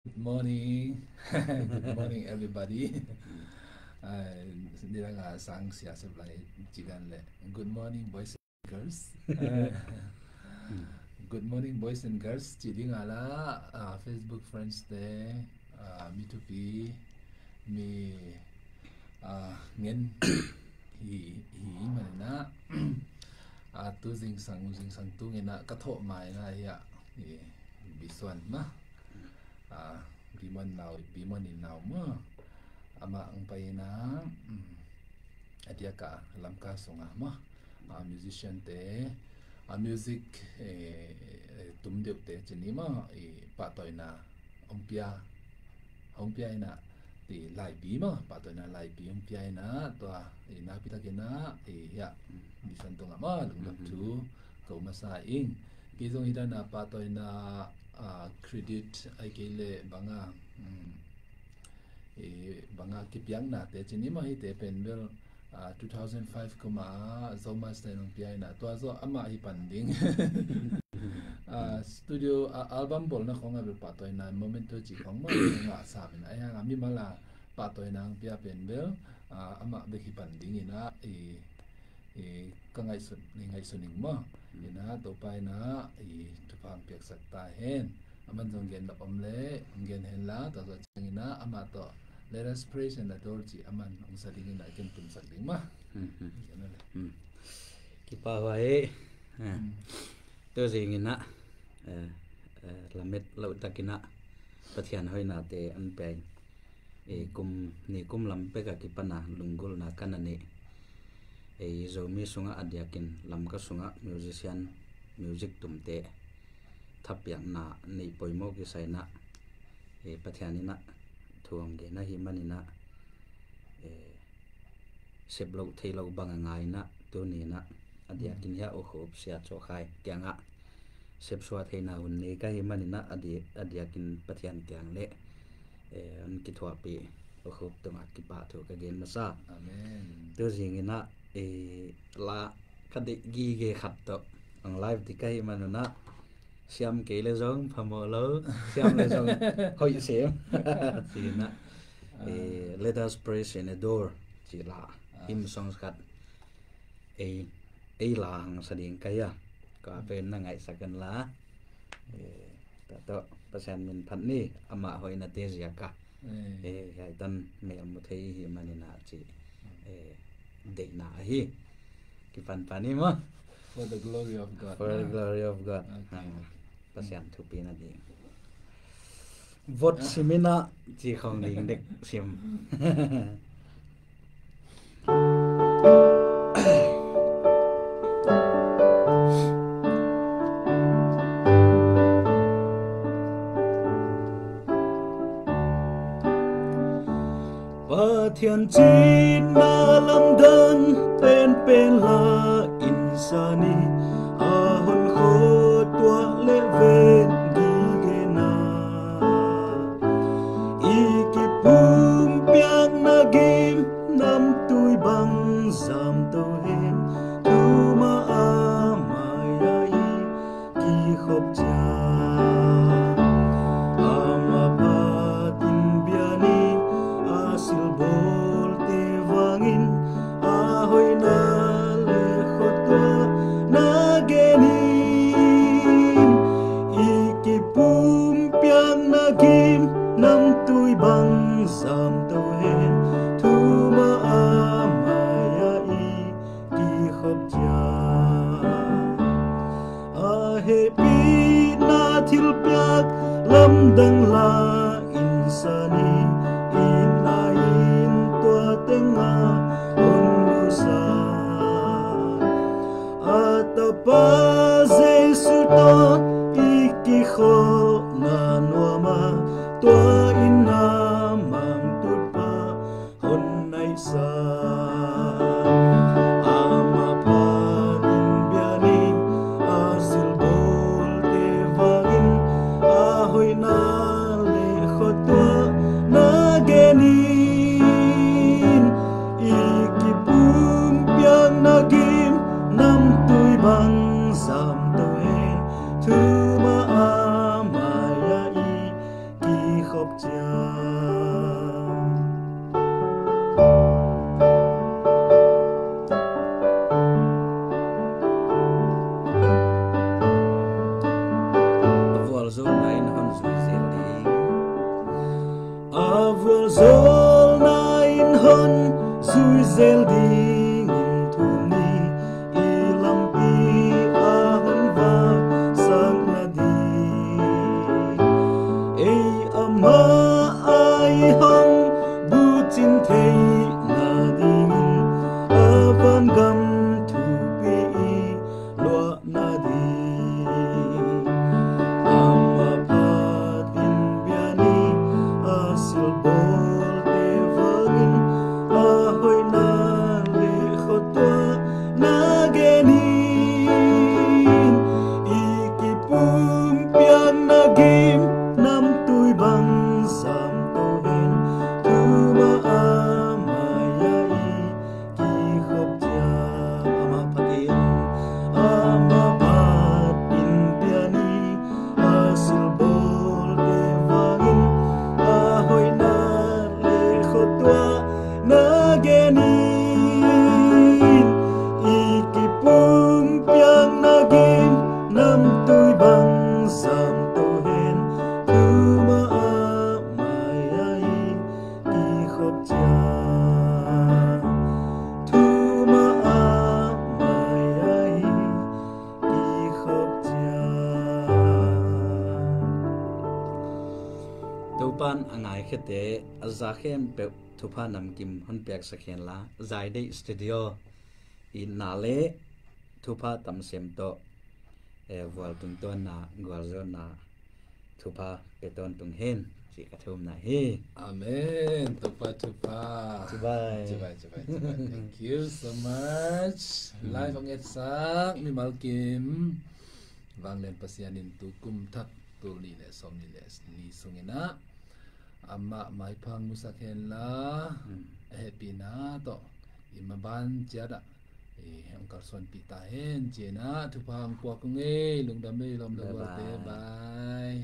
Good morning. Good morning, everybody. Hindi lang sang siya sa blay jigan le. Good morning, boys and girls. Good morning, boys and girls. Jadi ngala Facebook friends de mi to be mi ngen hi manina tu jing sang tu ngena katho mai na ya biswan ma biman in now mo ama ang payina adia ka lam ka songa mo musician te music tum deuh te chini mo patoy na ompia ina ti lai bi mo patoy na lai bi ompia ina to na pita kina ya bisan to nga mo lung tu ko masaing kizong ida na patoy na credit ay kile banga kipiang na te chini ma hi te penbel 2005 kuma zoma sta nong piai na to zo ama hi panding studio album bol na khonga be patoy na momento chi khong ma nga sa min aya nga mi mala patoy na pia penbel ama be hi panding ina kangai sun ningai suning mo ina to pai na tupang piak sakta hen aman jong gen na pamle gen hen la to zo chingina ama to let us praise and adore ji aman ong sading na ken tum sakding ma kipa wae to jingina lamet lo takina pathian hoina te an peng kum lam pe ka kipana lungul na kanani zomi sunga adyakin lam ka sunga musician music tumte thapyak na nei poimo ki saina pathianina thuang ge na hi manina seblo thailo banga ngaina to ni na adyakin ya o khop sia cho khai kyanga sep swa theina un ne ka hi manina adyakin pathian kyang le an ki thwa pi o khop tama ki pa tho ka gen masa amen to jingina la kadi gi ge khat to ang live ti kai manuna siam ke le zong phamolo siam le zong hoi siam sina let us praise and adore chi la him songs kat la hang sading kaya ka pen na ngai sakan la ta to pasan min phat ni ama hoi na te zia ka hai tan me am thei hi manina chi de na hi ki pan pani mo for the glory of God pasian thu pi na ding vot simina chi khong ding dek sim pathian chin na lam dan pen la insani ahon kho tua le ven gi ge na ikipum piak na gim nam tui bang zam to hen tu ma amaya i ki khop cha ama patin biani asil bol te vangin ahoy na le khotwa na genin ikipum piang na kim nam tui bang sam to hen tu ma amaya i ki khop cha ahe pi na thil piak lam dang la insani in la in tua tenga unusa atapa jesu to iki kho na nuama tua inna mang tutpa hon nai sa ama pa din biani asil bol te vangin ahoy na le khotwa na genin ikipum piang na gim nam tui bang sam to hen tu khóc cha vuol zo nain hon zui zel ding vuol zo nain hon zui zel ding thu ni ilam pi ahon va sang na di ei ama ai hong bu chin thei na ding avan gam thu pi lo na di ama patin biani asil bol te vagin ahoy na le khotwa na genin ikipum pian nagim nam tui bang sam to hen tuma amayai ki khop cha ama patin ama patin biani asil bol te vagin ahoy na le khotwa na genin ikipum piang nagim nam tui bang sam to hen tuma amayai ki khop cha tuma amayai ki khop cha tupan angai khete azakhem pe thupa nam kim hon pek sakhen la zaide studio in nale thupa tam sem to wal tung ton na gwal zo na thupa pe ton tung hen si ka thum na he Amen. Tupa. bye Cibai. Thank you so much. Live ang etsak mi malkim. Wang len pasianin tu kum thak tu ni le som ni le ni sungina. Amma mai phang musakhen la happy na to imaban jada ang karson pita hen jena tu phang kwa kunge lungdam me lom lo te bye.